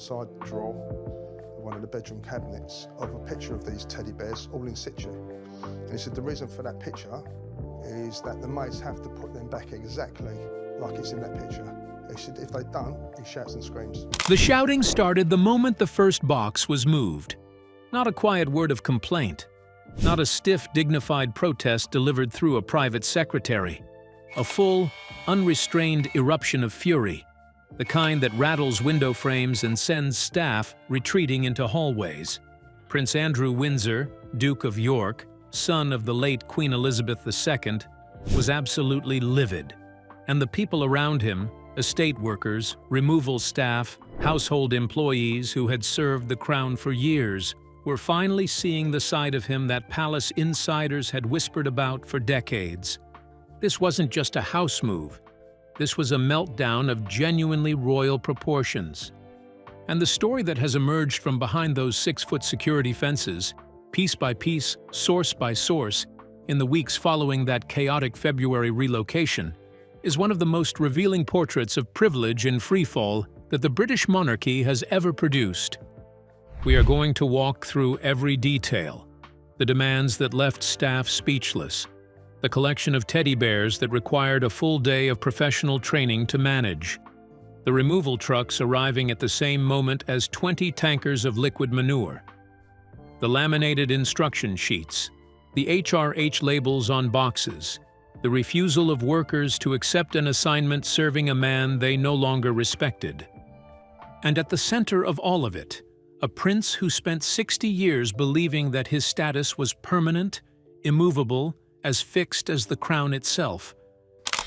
side drawer, one of the bedroom cabinets, of a picture of these teddy bears, all in situ. And he said the reason for that picture is that the mates have to put them back exactly like it's in that picture. He said if they don't, he shouts and screams. The shouting started the moment the first box was moved. Not a quiet word of complaint. Not a stiff, dignified protest delivered through a private secretary. A full, unrestrained eruption of fury. The kind that rattles window frames and sends staff retreating into hallways. Prince Andrew Windsor, Duke of York, son of the late Queen Elizabeth II, was absolutely livid. And the people around him, estate workers, removal staff, household employees who had served the crown for years, were finally seeing the side of him that palace insiders had whispered about for decades. This wasn't just a house move. This was a meltdown of genuinely royal proportions. And the story that has emerged from behind those 6-foot security fences, piece by piece, source by source, in the weeks following that chaotic February relocation, is one of the most revealing portraits of privilege in freefall that the British monarchy has ever produced. We are going to walk through every detail, the demands that left staff speechless, the collection of teddy bears that required a full day of professional training to manage, the removal trucks arriving at the same moment as 20 tankers of liquid manure, the laminated instruction sheets, the HRH labels on boxes, the refusal of workers to accept an assignment serving a man they no longer respected. And at the center of all of it, a prince who spent 60 years believing that his status was permanent, immovable, as fixed as the crown itself.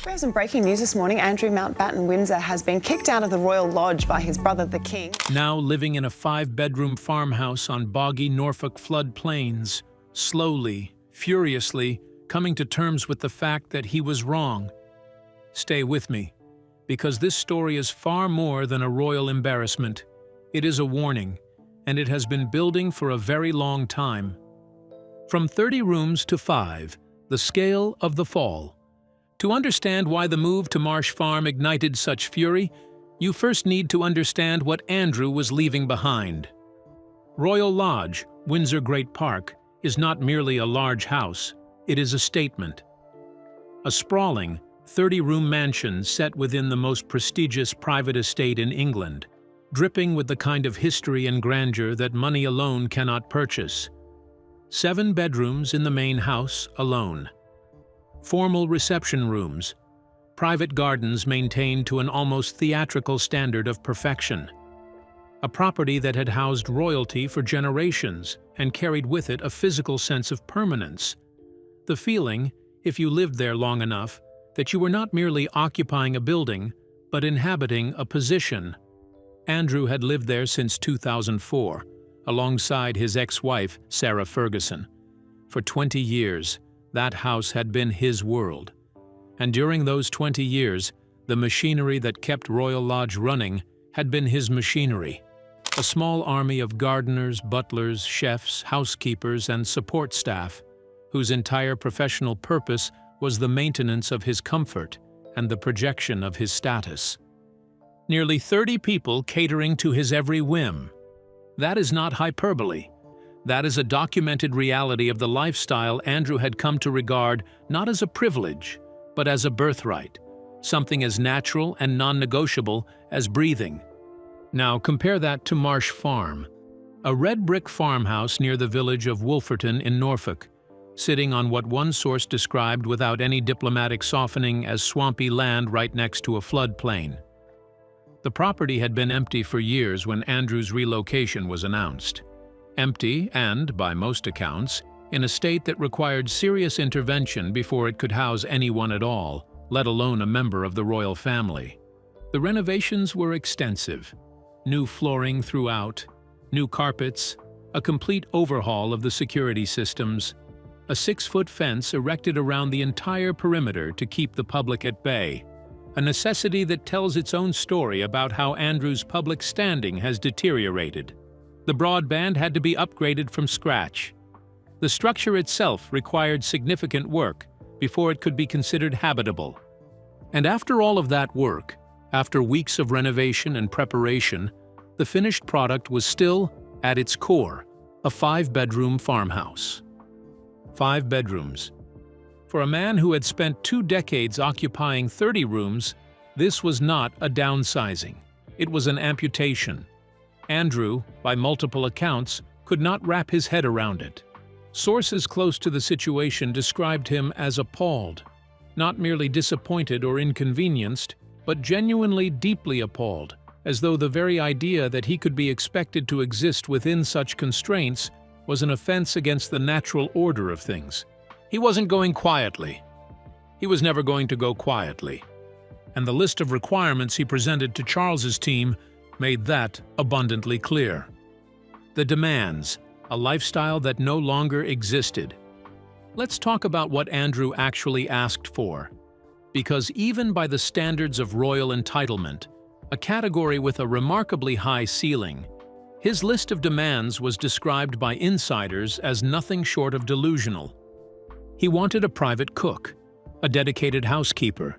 We have some breaking news this morning. Andrew Mountbatten Windsor has been kicked out of the Royal Lodge by his brother, the King. Now living in a 5-bedroom farmhouse on boggy Norfolk flood plains, slowly, furiously, coming to terms with the fact that he was wrong. Stay with me, because this story is far more than a royal embarrassment. It is a warning, and it has been building for a very long time. From 30 rooms to 5, the scale of the fall. To understand why the move to Marsh Farm ignited such fury, you first need to understand what Andrew was leaving behind. Royal Lodge, Windsor Great Park, is not merely a large house, it is a statement. A sprawling, 30-room mansion set within the most prestigious private estate in England, dripping with the kind of history and grandeur that money alone cannot purchase. 7 bedrooms in the main house alone. Formal reception rooms. Private gardens maintained to an almost theatrical standard of perfection. A property that had housed royalty for generations and carried with it a physical sense of permanence. The feeling, if you lived there long enough, that you were not merely occupying a building, but inhabiting a position. Andrew had lived there since 2004, alongside his ex-wife, Sarah Ferguson. For 20 years, that house had been his world. And during those 20 years, the machinery that kept Royal Lodge running had been his machinery. A small army of gardeners, butlers, chefs, housekeepers, and support staff, whose entire professional purpose was the maintenance of his comfort and the projection of his status. Nearly 30 people catering to his every whim. That is not hyperbole. That is a documented reality of the lifestyle Andrew had come to regard not as a privilege, but as a birthright, something as natural and non-negotiable as breathing. Now compare that to Marsh Farm, a red brick farmhouse near the village of Wolferton in Norfolk, sitting on what one source described without any diplomatic softening as swampy land right next to a floodplain. The property had been empty for years when Andrew's relocation was announced. Empty and, by most accounts, in a state that required serious intervention before it could house anyone at all, let alone a member of the royal family. The renovations were extensive. New flooring throughout, new carpets, a complete overhaul of the security systems, a 6-foot fence erected around the entire perimeter to keep the public at bay, a necessity that tells its own story about how Andrew's public standing has deteriorated. The broadband had to be upgraded from scratch. The structure itself required significant work before it could be considered habitable. And after all of that work, after weeks of renovation and preparation, the finished product was still, at its core, a 5-bedroom farmhouse. 5 bedrooms. For a man who had spent 2 decades occupying 30 rooms, this was not a downsizing. It was an amputation. Andrew, by multiple accounts, could not wrap his head around it. Sources close to the situation described him as appalled, not merely disappointed or inconvenienced, but genuinely deeply appalled, as though the very idea that he could be expected to exist within such constraints was an offense against the natural order of things. He wasn't going quietly. He was never going to go quietly. And the list of requirements he presented to Charles's team made that abundantly clear. The demands, a lifestyle that no longer existed. Let's talk about what Andrew actually asked for. Because even by the standards of royal entitlement, a category with a remarkably high ceiling, his list of demands was described by insiders as nothing short of delusional. He wanted a private cook, a dedicated housekeeper,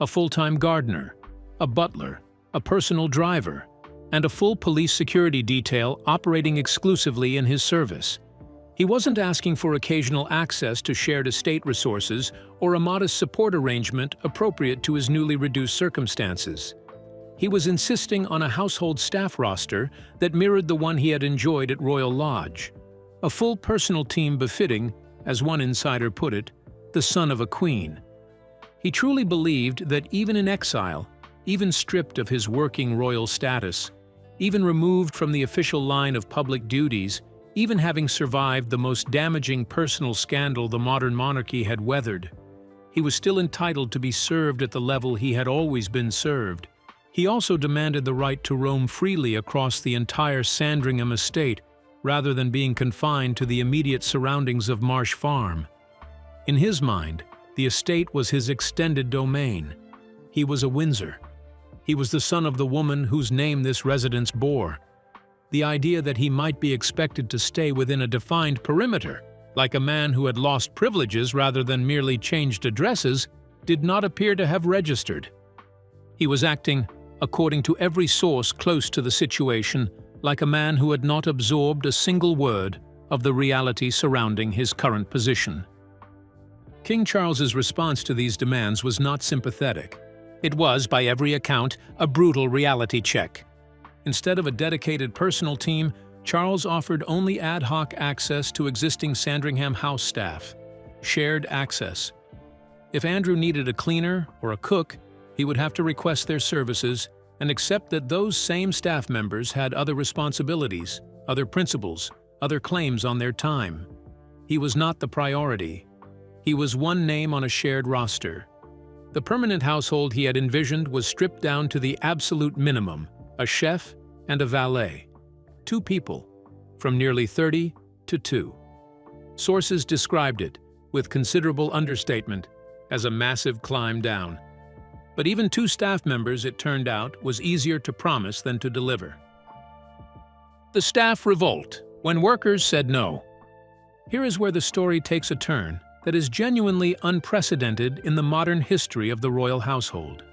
a full-time gardener, a butler, a personal driver, and a full police security detail operating exclusively in his service. He wasn't asking for occasional access to shared estate resources or a modest support arrangement appropriate to his newly reduced circumstances. He was insisting on a household staff roster that mirrored the one he had enjoyed at Royal Lodge. A full personal team befitting, as one insider put it, the son of a queen. He truly believed that even in exile, even stripped of his working royal status, even removed from the official line of public duties, even having survived the most damaging personal scandal the modern monarchy had weathered, he was still entitled to be served at the level he had always been served. He also demanded the right to roam freely across the entire Sandringham estate rather than being confined to the immediate surroundings of Marsh Farm. In his mind, the estate was his extended domain. He was a Windsor. He was the son of the woman whose name this residence bore. The idea that he might be expected to stay within a defined perimeter, like a man who had lost privileges rather than merely changed addresses, did not appear to have registered. He was acting, according to every source close to the situation, like a man who had not absorbed a single word of the reality surrounding his current position. King Charles's response to these demands was not sympathetic. It was, by every account, a brutal reality check. Instead of a dedicated personal team, Charles offered only ad hoc access to existing Sandringham house staff, shared access. If Andrew needed a cleaner or a cook, he would have to request their services and accept that those same staff members had other responsibilities, other principles, other claims on their time. He was not the priority. He was one name on a shared roster. The permanent household he had envisioned was stripped down to the absolute minimum, a chef and a valet. 2 people, from nearly 30 to 2. Sources described it, with considerable understatement, as a massive climb down. But even 2 staff members, it turned out, was easier to promise than to deliver. The staff revolt when workers said no. Here is where the story takes a turn that is genuinely unprecedented in the modern history of the royal household.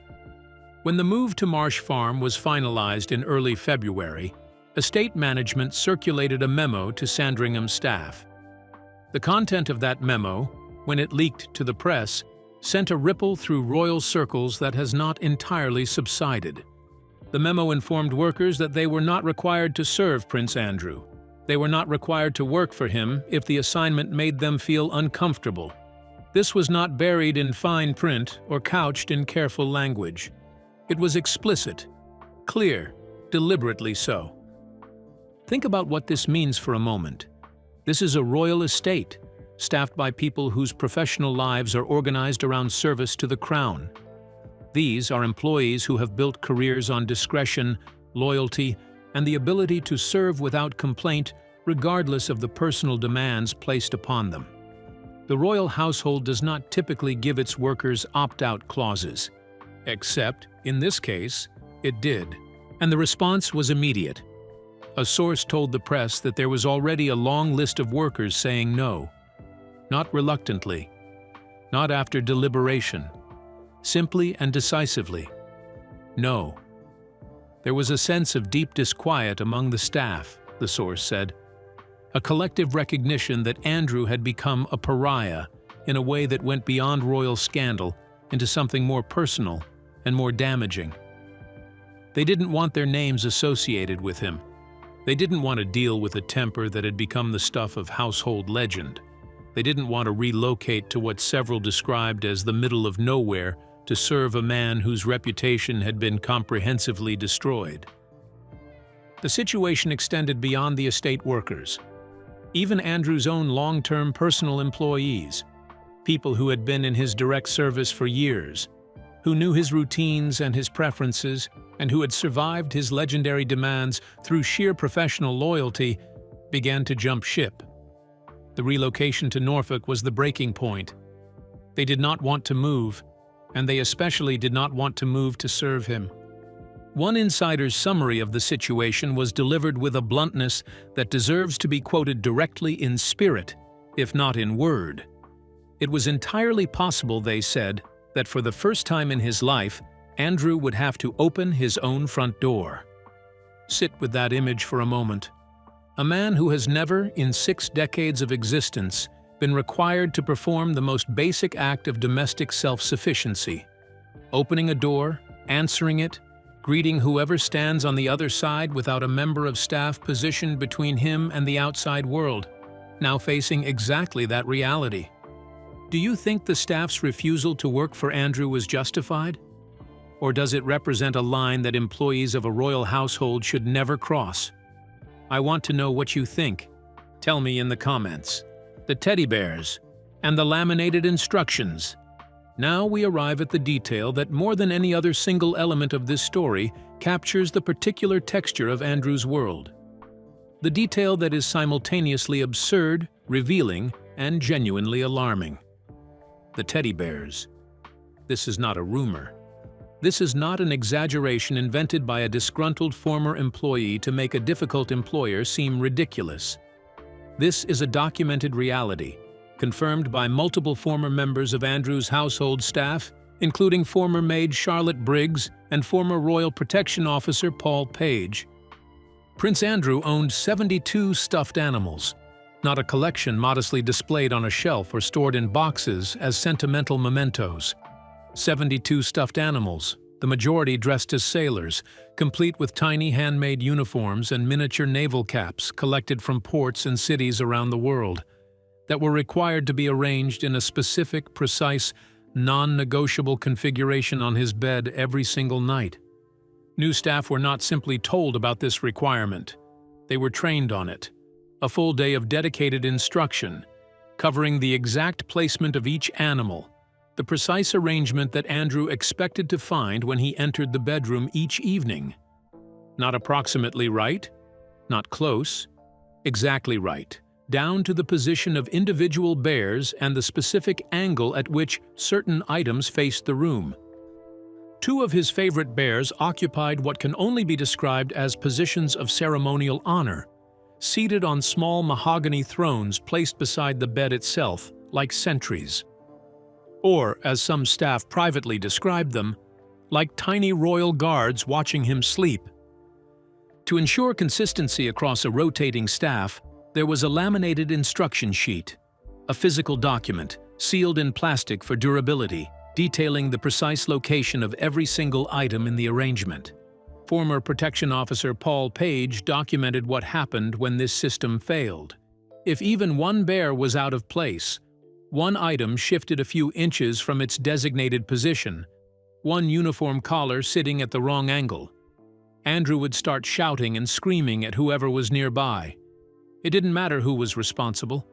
When the move to Marsh Farm was finalized in early February, estate management circulated a memo to Sandringham staff. The content of that memo, when it leaked to the press, sent a ripple through royal circles that has not entirely subsided. The memo informed workers that they were not required to serve Prince Andrew. They were not required to work for him if the assignment made them feel uncomfortable. This was not buried in fine print or couched in careful language. It was explicit, clear, deliberately so. Think about what this means for a moment. This is a royal estate, staffed by people whose professional lives are organized around service to the crown. These are employees who have built careers on discretion, loyalty, and the ability to serve without complaint regardless of the personal demands placed upon them. The royal household does not typically give its workers opt-out clauses. Except, in this case, it did. And the response was immediate. A source told the press that there was already a long list of workers saying no. Not reluctantly, not after deliberation, simply and decisively. No. There was a sense of deep disquiet among the staff, the source said. A collective recognition that Andrew had become a pariah in a way that went beyond royal scandal into something more personal and more damaging. They didn't want their names associated with him. They didn't want to deal with a temper that had become the stuff of household legend. They didn't want to relocate to what several described as the middle of nowhere to serve a man whose reputation had been comprehensively destroyed. The situation extended beyond the estate workers. Even Andrew's own long-term personal employees, people who had been in his direct service for years, who knew his routines and his preferences, and who had survived his legendary demands through sheer professional loyalty, began to jump ship. The relocation to Norfolk was the breaking point. They did not want to move, and they especially did not want to move to serve him. One insider's summary of the situation was delivered with a bluntness that deserves to be quoted directly in spirit, if not in word. It was entirely possible, they said, that for the first time in his life, Andrew would have to open his own front door. Sit with that image for a moment. A man who has never, in 6 decades of existence, been required to perform the most basic act of domestic self-sufficiency. Opening a door, answering it, greeting whoever stands on the other side without a member of staff positioned between him and the outside world, now facing exactly that reality. Do you think the staff's refusal to work for Andrew was justified? Or does it represent a line that employees of a royal household should never cross? I want to know what you think. Tell me in the comments. The teddy bears and the laminated instructions. Now we arrive at the detail that more than any other single element of this story captures the particular texture of Andrew's world. The detail that is simultaneously absurd, revealing, and genuinely alarming. The teddy bears. This is not a rumor. This is not an exaggeration invented by a disgruntled former employee to make a difficult employer seem ridiculous. This is a documented reality, confirmed by multiple former members of Andrew's household staff, including former maid Charlotte Briggs and former Royal Protection Officer Paul Page. Prince Andrew owned 72 stuffed animals, not a collection modestly displayed on a shelf or stored in boxes as sentimental mementos. 72 stuffed animals, the majority dressed as sailors, complete with tiny handmade uniforms and miniature naval caps collected from ports and cities around the world, that were required to be arranged in a specific, precise, non-negotiable configuration on his bed every single night. New staff were not simply told about this requirement. They were trained on it. A full day of dedicated instruction, covering the exact placement of each animal, the precise arrangement that Andrew expected to find when he entered the bedroom each evening. Not approximately right, not close, exactly right, down to the position of individual bears and the specific angle at which certain items faced the room. 2 of his favorite bears occupied what can only be described as positions of ceremonial honor, seated on small mahogany thrones placed beside the bed itself, like sentries. Or, as some staff privately described them, like tiny royal guards watching him sleep. To ensure consistency across a rotating staff, there was a laminated instruction sheet, a physical document, sealed in plastic for durability, detailing the precise location of every single item in the arrangement. Former Protection Officer Paul Page documented what happened when this system failed. If even one bear was out of place, one item shifted a few inches from its designated position, one uniform collar sitting at the wrong angle, Andrew would start shouting and screaming at whoever was nearby. It didn't matter who was responsible.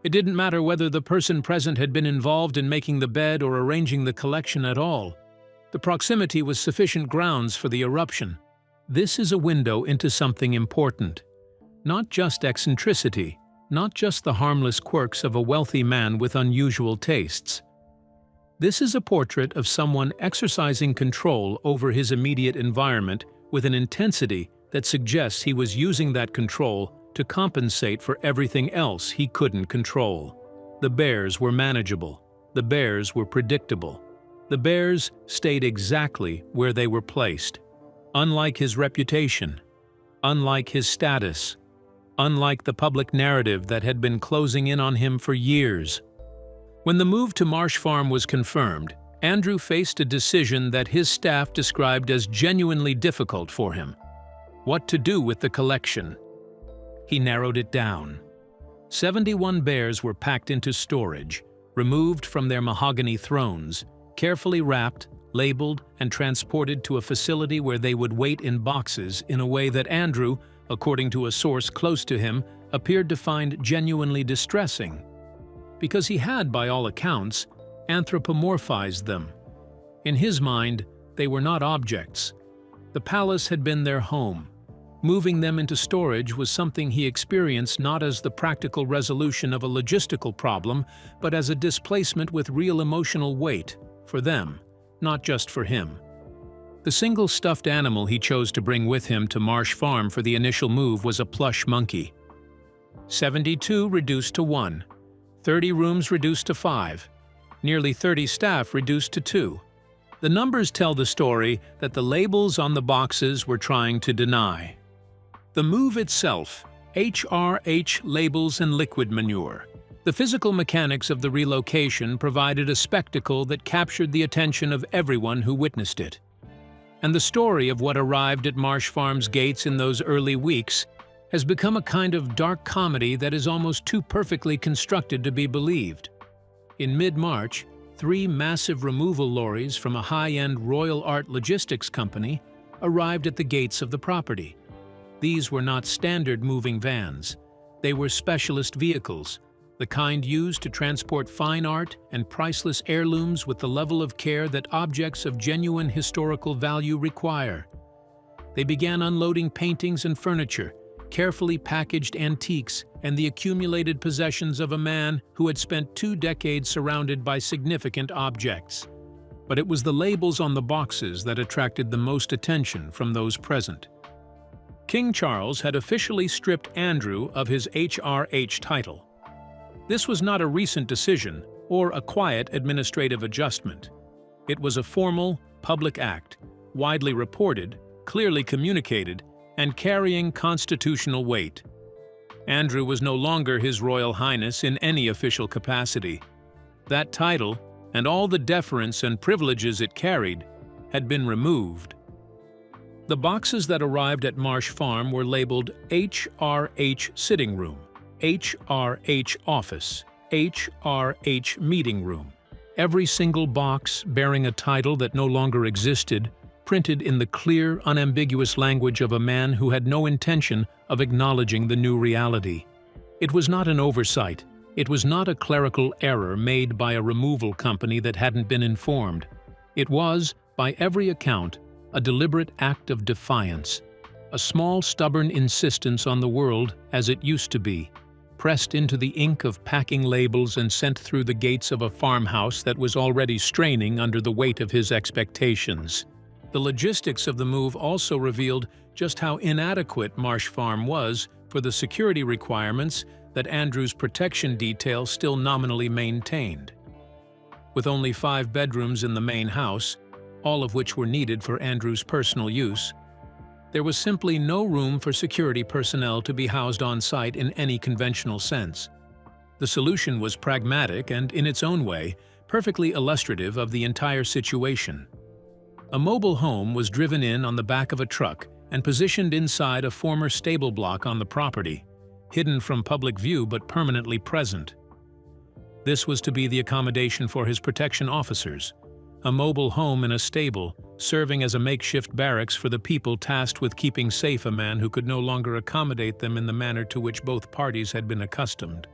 It didn't matter whether the person present had been involved in making the bed or arranging the collection at all. The proximity was sufficient grounds for the eruption. This is a window into something important. Not just eccentricity, not just the harmless quirks of a wealthy man with unusual tastes. This is a portrait of someone exercising control over his immediate environment with an intensity that suggests he was using that control to compensate for everything else he couldn't control. The bears were manageable. The bears were predictable. The bears stayed exactly where they were placed. Unlike his reputation, unlike his status, unlike the public narrative that had been closing in on him for years. When the move to Marsh Farm was confirmed, Andrew faced a decision that his staff described as genuinely difficult for him: what to do with the collection. He narrowed it down. 71 bears were packed into storage, removed from their mahogany thrones, carefully wrapped, labeled, and transported to a facility where they would wait in boxes in a way that Andrew, according to a source close to him, appeared to find genuinely distressing. Because he had, by all accounts, anthropomorphized them. In his mind, they were not objects. The palace had been their home. Moving them into storage was something he experienced not as the practical resolution of a logistical problem, but as a displacement with real emotional weight, for them, not just for him. The single stuffed animal he chose to bring with him to Marsh Farm for the initial move was a plush monkey. 72 reduced to 1, 30 rooms reduced to 5, nearly 30 staff reduced to 2. The numbers tell the story that the labels on the boxes were trying to deny. The move itself, HRH labels and liquid manure. The physical mechanics of the relocation provided a spectacle that captured the attention of everyone who witnessed it. And the story of what arrived at Marsh Farm's gates in those early weeks has become a kind of dark comedy that is almost too perfectly constructed to be believed. In mid-March, 3 massive removal lorries from a high-end Royal Art logistics company arrived at the gates of the property. These were not standard moving vans. They were specialist vehicles, the kind used to transport fine art and priceless heirlooms with the level of care that objects of genuine historical value require. They began unloading paintings and furniture, carefully packaged antiques, and the accumulated possessions of a man who had spent 2 decades surrounded by significant objects. But it was the labels on the boxes that attracted the most attention from those present. King Charles had officially stripped Andrew of his HRH title. This was not a recent decision or a quiet administrative adjustment. It was a formal, public act, widely reported, clearly communicated, and carrying constitutional weight. Andrew was no longer His Royal Highness in any official capacity. That title, and all the deference and privileges it carried, had been removed. The boxes that arrived at Marsh Farm were labeled HRH Sitting Room, HRH Office, HRH Meeting Room. Every single box bearing a title that no longer existed, printed in the clear, unambiguous language of a man who had no intention of acknowledging the new reality. It was not an oversight. It was not a clerical error made by a removal company that hadn't been informed. It was, by every account, a deliberate act of defiance, a small, stubborn insistence on the world as it used to be, pressed into the ink of packing labels and sent through the gates of a farmhouse that was already straining under the weight of his expectations. The logistics of the move also revealed just how inadequate Marsh Farm was for the security requirements that Andrew's protection detail still nominally maintained. With only 5 bedrooms in the main house, all of which were needed for Andrew's personal use, there was simply no room for security personnel to be housed on site in any conventional sense. The solution was pragmatic and, in its own way, perfectly illustrative of the entire situation. A mobile home was driven in on the back of a truck and positioned inside a former stable block on the property, hidden from public view but permanently present. This was to be the accommodation for his protection officers, a mobile home in a stable, serving as a makeshift barracks for the people tasked with keeping safe a man who could no longer accommodate them in the manner to which both parties had been accustomed.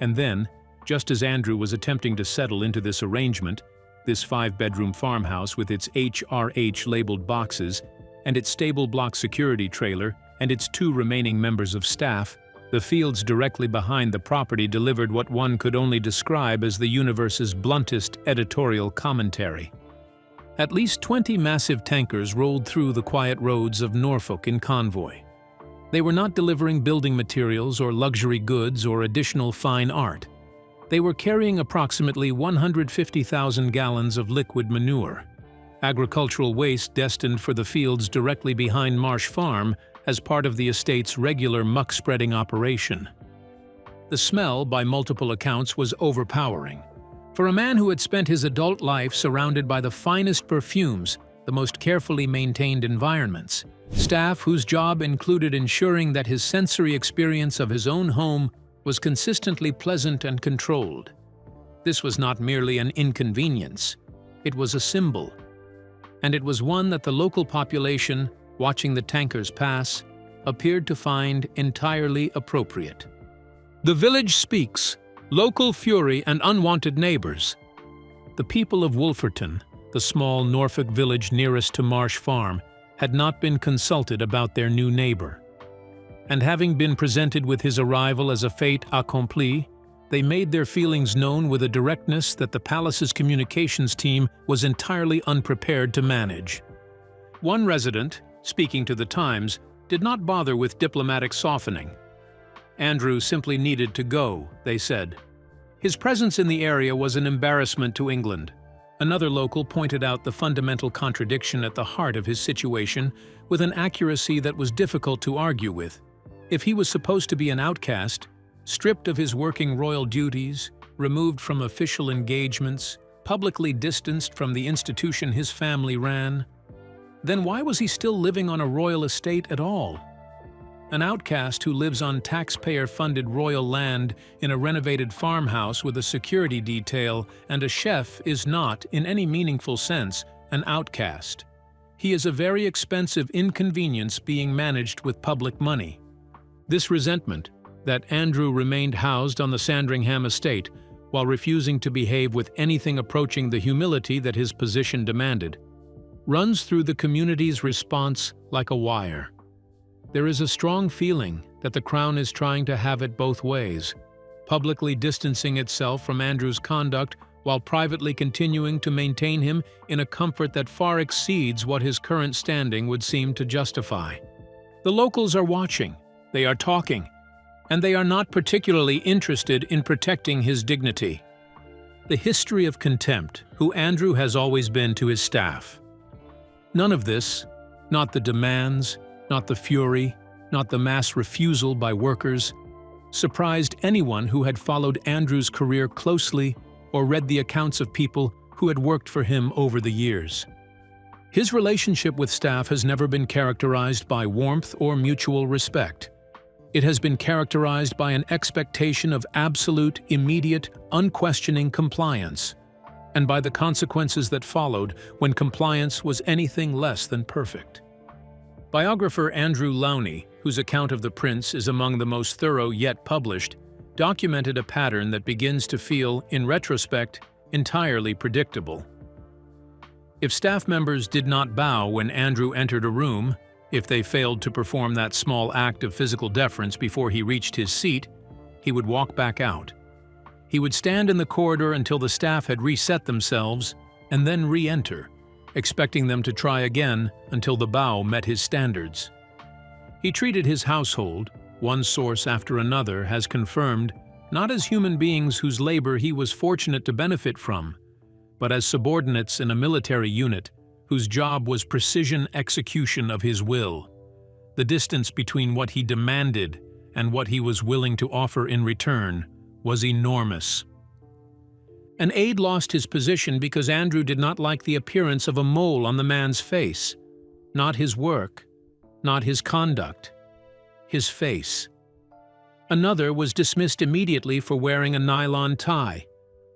And then, just as Andrew was attempting to settle into this arrangement, this 5-bedroom farmhouse with its HRH labeled boxes, and its stable block security trailer, and its 2 remaining members of staff, the fields directly behind the property delivered what one could only describe as the universe's bluntest editorial commentary. At least 20 massive tankers rolled through the quiet roads of Norfolk in convoy. They were not delivering building materials or luxury goods or additional fine art. They were carrying approximately 150,000 gallons of liquid manure. agricultural waste destined for the fields directly behind Marsh Farm as part of the estate's regular muck-spreading operation. The smell, by multiple accounts, was overpowering. For a man who had spent his adult life surrounded by the finest perfumes, the most carefully maintained environments, staff whose job included ensuring that his sensory experience of his own home was consistently pleasant and controlled. This was not merely an inconvenience, it was a symbol. And it was one that the local population, watching the tankers pass, appeared to find entirely appropriate. The village speaks, local fury and unwanted neighbors. The people of Wolferton, the small Norfolk village nearest to Marsh Farm, had not been consulted about their new neighbor. And having been presented with his arrival as a fait accompli, they made their feelings known with a directness that the palace's communications team was entirely unprepared to manage. One resident, speaking to the Times, did not bother with diplomatic softening. Andrew simply needed to go, they said. His presence in the area was an embarrassment to England. Another local pointed out the fundamental contradiction at the heart of his situation with an accuracy that was difficult to argue with. If he was supposed to be an outcast, stripped of his working royal duties, removed from official engagements, publicly distanced from the institution his family ran, then why was he still living on a royal estate at all? An outcast who lives on taxpayer-funded royal land in a renovated farmhouse with a security detail and a chef is not, in any meaningful sense, an outcast. He is a very expensive inconvenience being managed with public money. This resentment, that Andrew remained housed on the Sandringham estate while refusing to behave with anything approaching the humility that his position demanded, runs through the community's response like a wire. There is a strong feeling that the Crown is trying to have it both ways, publicly distancing itself from Andrew's conduct while privately continuing to maintain him in a comfort that far exceeds what his current standing would seem to justify. The locals are watching, they are talking, and they are not particularly interested in protecting his dignity. The history of contempt, who Andrew has always been to his staff. None of this, not the demands, not the fury, not the mass refusal by workers, surprised anyone who had followed Andrew's career closely or read the accounts of people who had worked for him over the years. His relationship with staff has never been characterized by warmth or mutual respect. It has been characterized by an expectation of absolute, immediate, unquestioning compliance, and by the consequences that followed when compliance was anything less than perfect. Biographer Andrew Lowney, whose account of the prince is among the most thorough yet published, documented a pattern that begins to feel, in retrospect, entirely predictable. If staff members did not bow when Andrew entered a room, if they failed to perform that small act of physical deference before he reached his seat, he would walk back out. He would stand in the corridor until the staff had reset themselves and then re-enter, expecting them to try again until the bow met his standards. He treated his household, one source after another has confirmed, not as human beings whose labor he was fortunate to benefit from, but as subordinates in a military unit whose job was precision execution of his will. The distance between what he demanded and what he was willing to offer in return was enormous. An aide lost his position because Andrew did not like the appearance of a mole on the man's face. Not his work, not his conduct, his face. Another was dismissed immediately for wearing a nylon tie.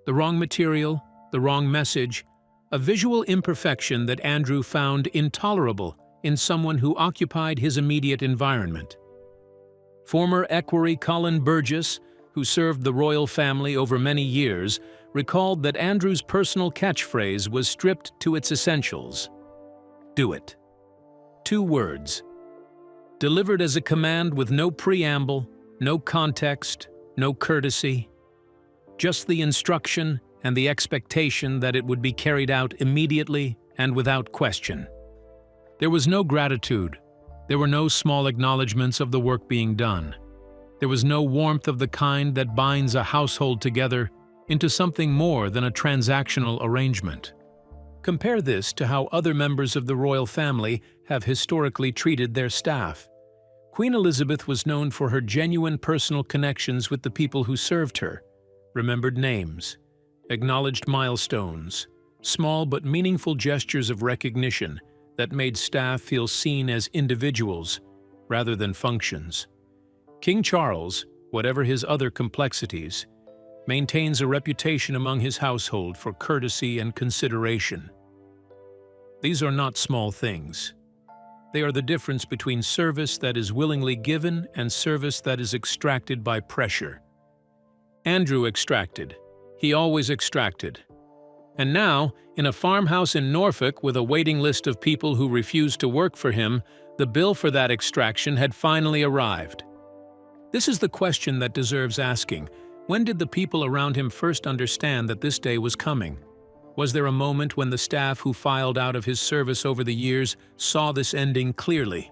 The wrong material, the wrong message, a visual imperfection that Andrew found intolerable in someone who occupied his immediate environment. Former equerry Colin Burgess, who served the royal family over many years, recalled that Andrew's personal catchphrase was stripped to its essentials. Do it. 2 words. Delivered as a command with no preamble, no context, no courtesy. Just the instruction and the expectation that it would be carried out immediately and without question. There was no gratitude. There were no small acknowledgments of the work being done. There was no warmth of the kind that binds a household together into something more than a transactional arrangement. Compare this to how other members of the royal family have historically treated their staff. Queen Elizabeth was known for her genuine personal connections with the people who served her, remembered names, acknowledged milestones, small but meaningful gestures of recognition that made staff feel seen as individuals rather than functions. King Charles, whatever his other complexities, maintains a reputation among his household for courtesy and consideration. These are not small things. They are the difference between service that is willingly given and service that is extracted by pressure. Andrew extracted. He always extracted. And now, in a farmhouse in Norfolk with a waiting list of people who refused to work for him, the bill for that extraction had finally arrived. This is the question that deserves asking. When did the people around him first understand that this day was coming? Was there a moment when the staff who filed out of his service over the years saw this ending clearly?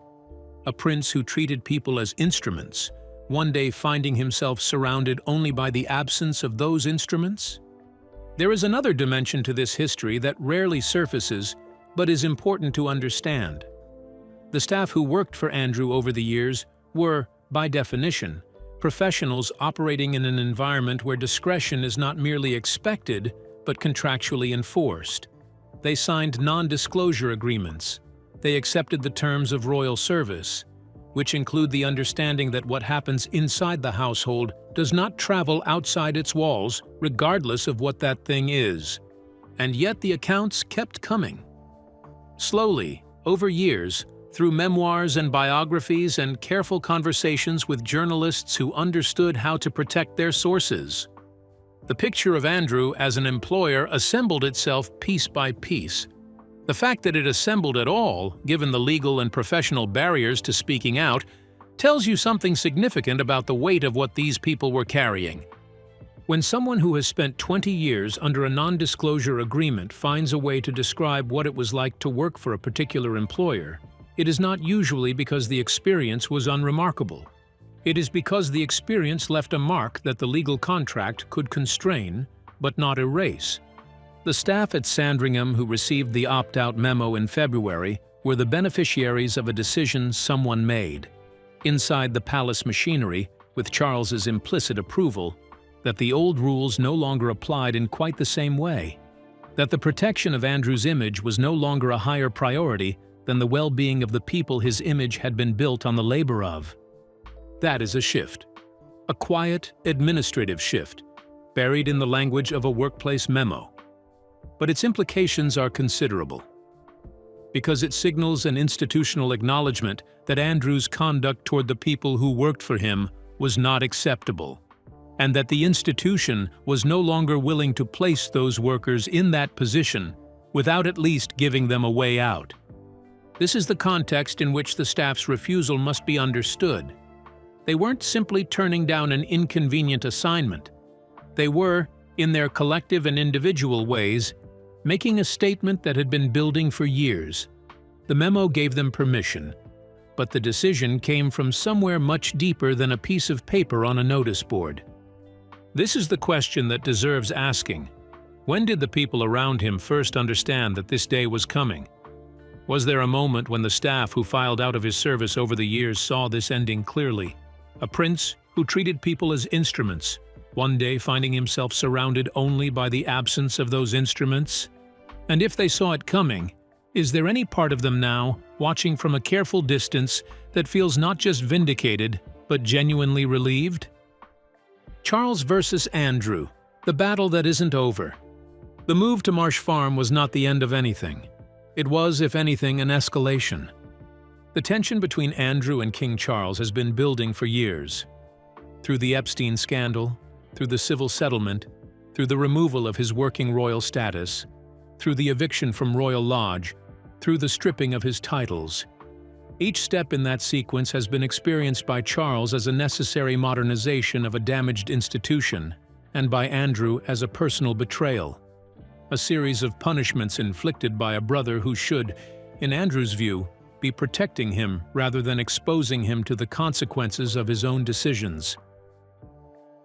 A prince who treated people as instruments, one day finding himself surrounded only by the absence of those instruments? There is another dimension to this history that rarely surfaces, but is important to understand. The staff who worked for Andrew over the years were, by definition, professionals operating in an environment where discretion is not merely expected, but contractually enforced. They signed non-disclosure agreements. They accepted the terms of royal service, which include the understanding that what happens inside the household does not travel outside its walls, regardless of what that thing is. And yet the accounts kept coming. Slowly, over years, through memoirs and biographies and careful conversations with journalists who understood how to protect their sources. The picture of Andrew as an employer assembled itself piece by piece. The fact that it assembled at all, given the legal and professional barriers to speaking out, tells you something significant about the weight of what these people were carrying. When someone who has spent 20 years under a non-disclosure agreement finds a way to describe what it was like to work for a particular employer, it is not usually because the experience was unremarkable. It is because the experience left a mark that the legal contract could constrain, but not erase. The staff at Sandringham who received the opt-out memo in February were the beneficiaries of a decision someone made, inside the palace machinery, with Charles's implicit approval, that the old rules no longer applied in quite the same way, that the protection of Andrew's image was no longer a higher priority than the well-being of the people his image had been built on the labor of. That is a shift. A quiet, administrative shift, buried in the language of a workplace memo. But its implications are considerable, because it signals an institutional acknowledgement that Andrew's conduct toward the people who worked for him was not acceptable, and that the institution was no longer willing to place those workers in that position without at least giving them a way out. This is the context in which the staff's refusal must be understood. They weren't simply turning down an inconvenient assignment. They were, in their collective and individual ways, making a statement that had been building for years. The memo gave them permission, but the decision came from somewhere much deeper than a piece of paper on a notice board. This is the question that deserves asking. When did the people around him first understand that this day was coming? Was there a moment when the staff who filed out of his service over the years saw this ending clearly? A prince who treated people as instruments, one day finding himself surrounded only by the absence of those instruments? And if they saw it coming, is there any part of them now, watching from a careful distance, that feels not just vindicated, but genuinely relieved? Charles versus Andrew, the battle that isn't over. The move to Marsh Farm was not the end of anything. It was, if anything, an escalation. The tension between Andrew and King Charles has been building for years. Through the Epstein scandal, through the civil settlement, through the removal of his working royal status, through the eviction from Royal Lodge, through the stripping of his titles. Each step in that sequence has been experienced by Charles as a necessary modernization of a damaged institution, and by Andrew as a personal betrayal. A series of punishments inflicted by a brother who should, in Andrew's view, be protecting him rather than exposing him to the consequences of his own decisions.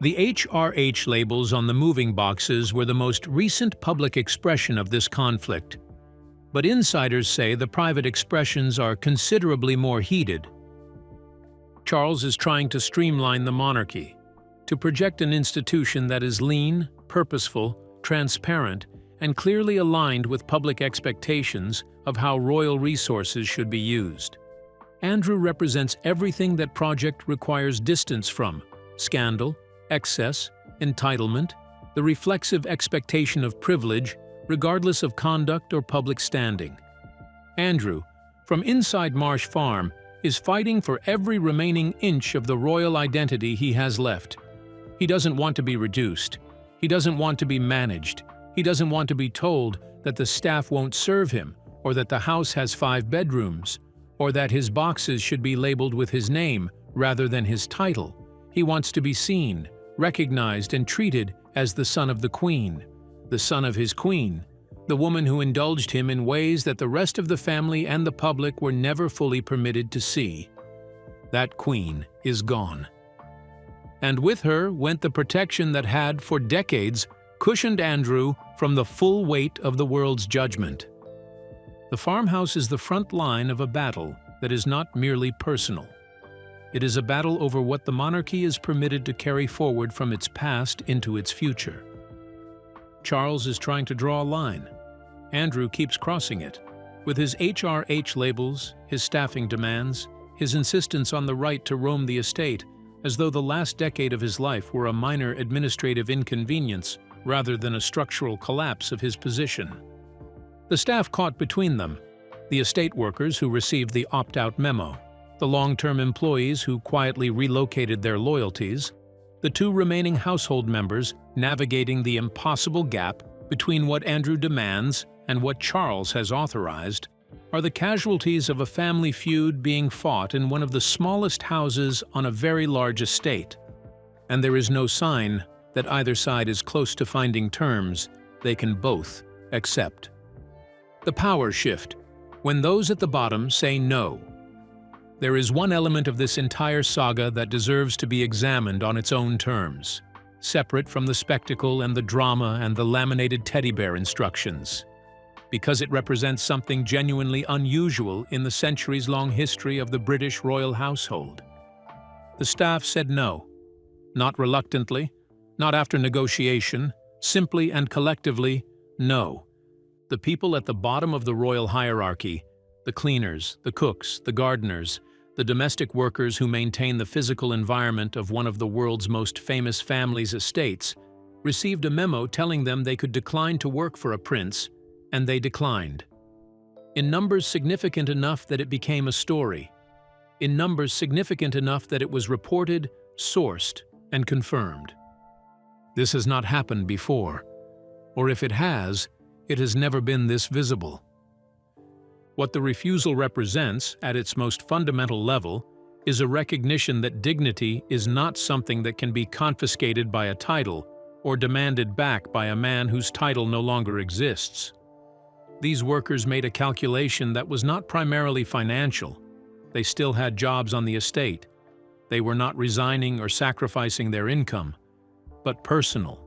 The HRH labels on the moving boxes were the most recent public expression of this conflict, but insiders say the private expressions are considerably more heated. Charles is trying to streamline the monarchy, to project an institution that is lean, purposeful, transparent, and clearly aligned with public expectations of how royal resources should be used. Andrew represents everything that project requires distance from: scandal, excess, entitlement, the reflexive expectation of privilege, regardless of conduct or public standing. Andrew, from inside Marsh Farm, is fighting for every remaining inch of the royal identity he has left. He doesn't want to be reduced. He doesn't want to be managed. He doesn't want to be told that the staff won't serve him, or that the house has 5 bedrooms, or that his boxes should be labeled with his name rather than his title. He wants to be seen, recognized, and treated as the son of the Queen, the son of his Queen, the woman who indulged him in ways that the rest of the family and the public were never fully permitted to see. That Queen is gone. And with her went the protection that had, for decades, cushioned Andrew from the full weight of the world's judgment. The farmhouse is the front line of a battle that is not merely personal. It is a battle over what the monarchy is permitted to carry forward from its past into its future. Charles is trying to draw a line. Andrew keeps crossing it. With his HRH labels, his staffing demands, his insistence on the right to roam the estate, as though the last decade of his life were a minor administrative inconvenience rather than a structural collapse of his position. The staff caught between them: the estate workers who received the opt-out memo, the long-term employees who quietly relocated their loyalties, the 2 remaining household members navigating the impossible gap between what Andrew demands and what Charles has authorized, are the casualties of a family feud being fought in one of the smallest houses on a very large estate. And there is no sign that either side is close to finding terms they can both accept. The power shift, when those at the bottom say no. There is one element of this entire saga that deserves to be examined on its own terms, separate from the spectacle and the drama and the laminated teddy bear instructions, because it represents something genuinely unusual in the centuries-long history of the British royal household. The staff said no, not reluctantly, not after negotiation, simply and collectively, no. The people at the bottom of the royal hierarchy, the cleaners, the cooks, the gardeners, the domestic workers who maintain the physical environment of one of the world's most famous families' estates, received a memo telling them they could decline to work for a prince, and they declined. In numbers significant enough that it became a story. In numbers significant enough that it was reported, sourced, and confirmed. This has not happened before, or if it has never been this visible. What the refusal represents, at its most fundamental level, is a recognition that dignity is not something that can be confiscated by a title or demanded back by a man whose title no longer exists. These workers made a calculation that was not primarily financial. They still had jobs on the estate. They were not resigning or sacrificing their income, but personal.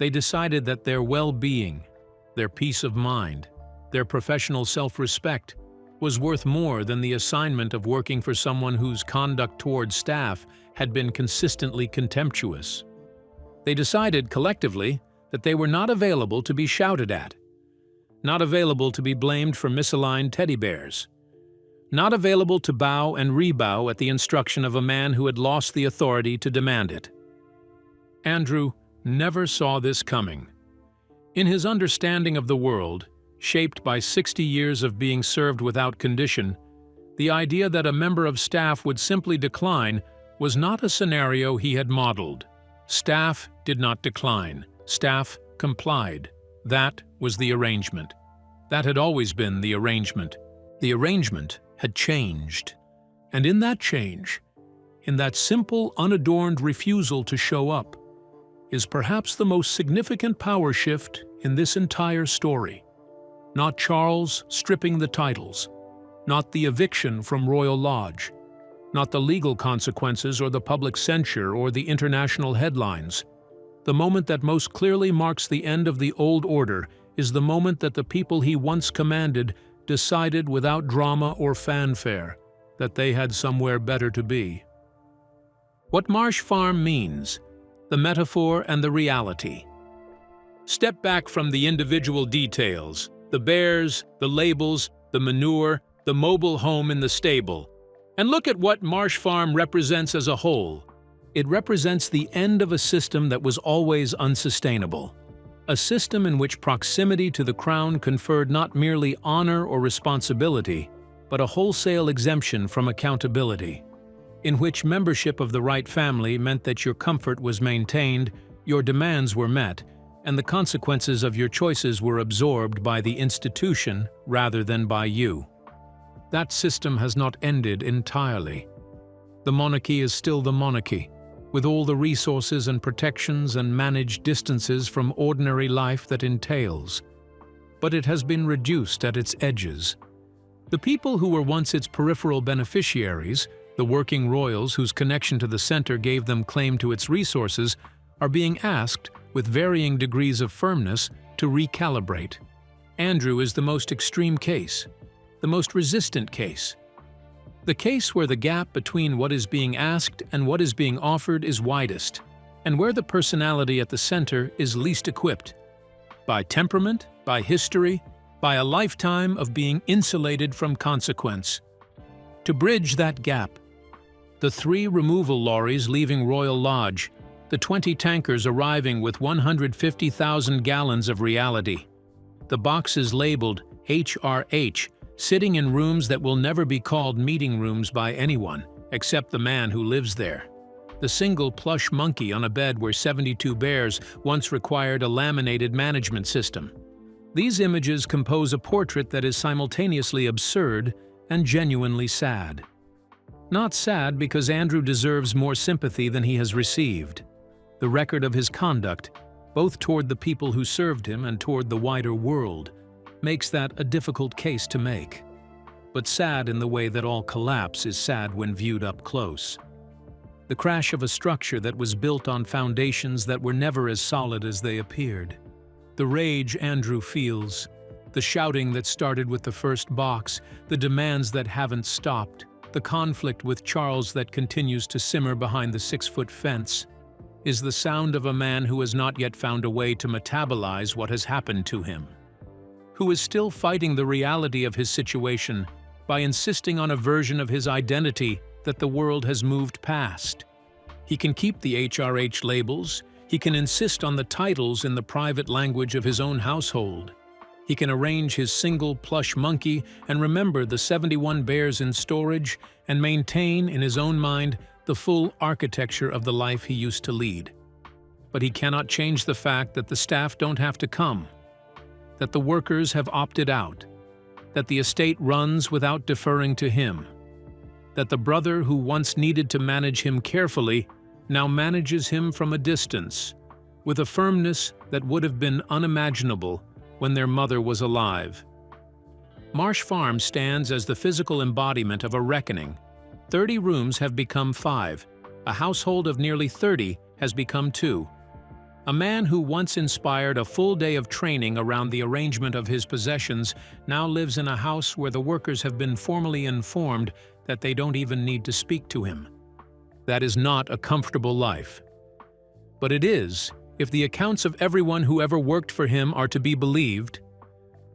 They decided that their well-being, their peace of mind, their professional self-respect was worth more than the assignment of working for someone whose conduct toward staff had been consistently contemptuous. They decided collectively that they were not available to be shouted at, not available to be blamed for misaligned teddy bears, not available to bow and rebow at the instruction of a man who had lost the authority to demand it. Andrew never saw this coming. In his understanding of the world, shaped by 60 years of being served without condition, the idea that a member of staff would simply decline was not a scenario he had modeled. Staff did not decline. Staff complied. That was the arrangement. That had always been the arrangement. The arrangement had changed. And in that change, in that simple, unadorned refusal to show up, is perhaps the most significant power shift in this entire story. Not Charles stripping the titles, not the eviction from Royal Lodge, not the legal consequences or the public censure or the international headlines. The moment that most clearly marks the end of the old order is the moment that the people he once commanded decided without drama or fanfare that they had somewhere better to be. What Marsh Farm means, the metaphor and the reality. Step back from the individual details, the bears, the labels, the manure, the mobile home in the stable, and look at what Marsh Farm represents as a whole. It represents the end of a system that was always unsustainable. A system in which proximity to the crown conferred not merely honor or responsibility, but a wholesale exemption from accountability. In which membership of the right family meant that your comfort was maintained, your demands were met, and the consequences of your choices were absorbed by the institution rather than by you. That system has not ended entirely. The monarchy is still the monarchy, with all the resources and protections and managed distances from ordinary life that entails. But it has been reduced at its edges. The people who were once its peripheral beneficiaries, the working royals whose connection to the center gave them claim to its resources, are being asked, with varying degrees of firmness, to recalibrate. Andrew is the most extreme case, the most resistant case. The case where the gap between what is being asked and what is being offered is widest, and where the personality at the center is least equipped. By temperament, by history, by a lifetime of being insulated from consequence. To bridge that gap, the 3 removal lorries leaving Royal Lodge, the 20 tankers arriving with 150,000 gallons of reality, the boxes labeled HRH, sitting in rooms that will never be called meeting rooms by anyone, except the man who lives there. The single plush monkey on a bed where 72 bears once required a laminated management system. These images compose a portrait that is simultaneously absurd and genuinely sad. Not sad because Andrew deserves more sympathy than he has received. The record of his conduct, both toward the people who served him and toward the wider world, makes that a difficult case to make. But sad in the way that all collapse is sad when viewed up close. The crash of a structure that was built on foundations that were never as solid as they appeared. The rage Andrew feels, the shouting that started with the first box, the demands that haven't stopped, the conflict with Charles that continues to simmer behind the 6-foot fence, is the sound of a man who has not yet found a way to metabolize what has happened to him, who is still fighting the reality of his situation by insisting on a version of his identity that the world has moved past. He can keep the HRH labels, he can insist on the titles in the private language of his own household. He can arrange his single plush monkey and remember the 71 bears in storage and maintain in his own mind the full architecture of the life he used to lead. But he cannot change the fact that the staff don't have to come, that the workers have opted out, that the estate runs without deferring to him, that the brother who once needed to manage him carefully now manages him from a distance, with a firmness that would have been unimaginable when their mother was alive. Marsh Farm stands as the physical embodiment of a reckoning. 30 rooms have become 5. A household of nearly 30 has become 2. A man who once inspired a full day of training around the arrangement of his possessions now lives in a house where the workers have been formally informed that they don't even need to speak to him. That is not a comfortable life. But it is, if the accounts of everyone who ever worked for him are to be believed,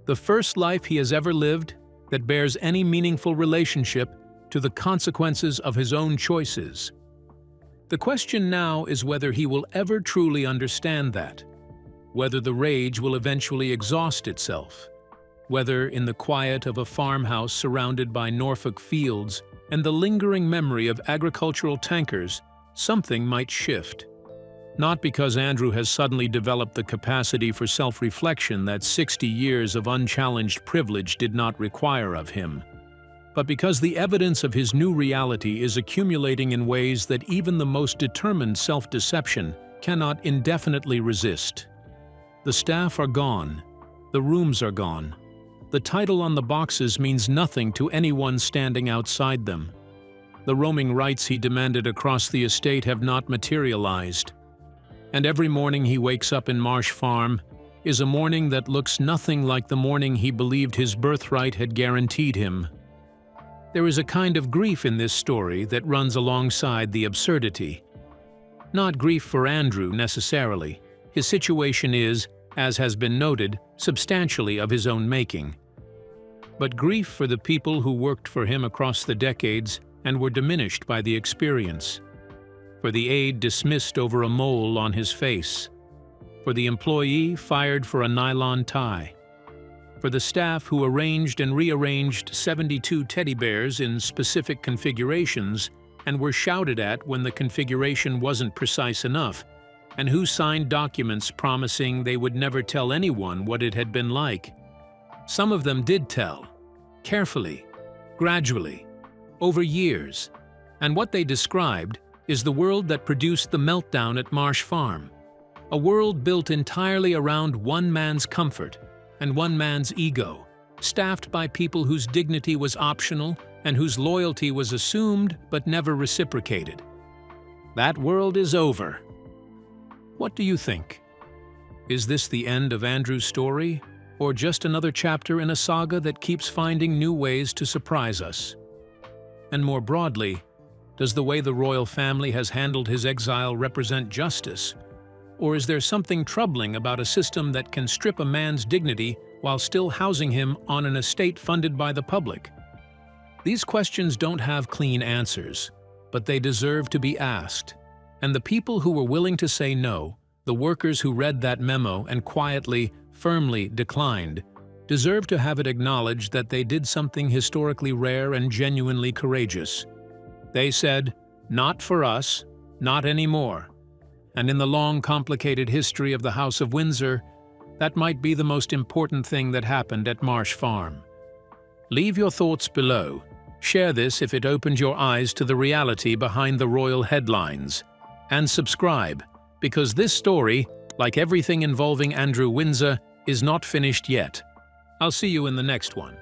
the first life he has ever lived that bears any meaningful relationship to the consequences of his own choices. The question now is whether he will ever truly understand that, whether the rage will eventually exhaust itself, whether in the quiet of a farmhouse surrounded by Norfolk fields and the lingering memory of agricultural tankers, something might shift. Not because Andrew has suddenly developed the capacity for self-reflection that 60 years of unchallenged privilege did not require of him, but because the evidence of his new reality is accumulating in ways that even the most determined self-deception cannot indefinitely resist. The staff are gone. The rooms are gone. The title on the boxes means nothing to anyone standing outside them. The roaming rights he demanded across the estate have not materialized. And every morning he wakes up in Marsh Farm, is a morning that looks nothing like the morning he believed his birthright had guaranteed him. There is a kind of grief in this story that runs alongside the absurdity. Not grief for Andrew necessarily. His situation is, as has been noted, substantially of his own making. But grief for the people who worked for him across the decades and were diminished by the experience. For the aide dismissed over a mole on his face. For the employee fired for a nylon tie. For the staff who arranged and rearranged 72 teddy bears in specific configurations and were shouted at when the configuration wasn't precise enough, and who signed documents promising they would never tell anyone what it had been like. Some of them did tell, carefully, gradually, over years, and what they described is the world that produced the meltdown at Marsh Farm, a world built entirely around one man's comfort and one man's ego, staffed by people whose dignity was optional and whose loyalty was assumed but never reciprocated. That world is over. What do you think? Is this the end of Andrew's story, or just another chapter in a saga that keeps finding new ways to surprise us? And more broadly, does the way the royal family has handled his exile represent justice? Or is there something troubling about a system that can strip a man's dignity while still housing him on an estate funded by the public? These questions don't have clean answers, but they deserve to be asked. And the people who were willing to say no, the workers who read that memo and quietly, firmly declined, deserve to have it acknowledged that they did something historically rare and genuinely courageous. They said, "Not for us, not anymore." And in the long, complicated history of the House of Windsor, that might be the most important thing that happened at Marsh Farm. Leave your thoughts below. Share this if it opened your eyes to the reality behind the royal headlines. And subscribe, because this story, like everything involving Andrew Windsor, is not finished yet. I'll see you in the next one.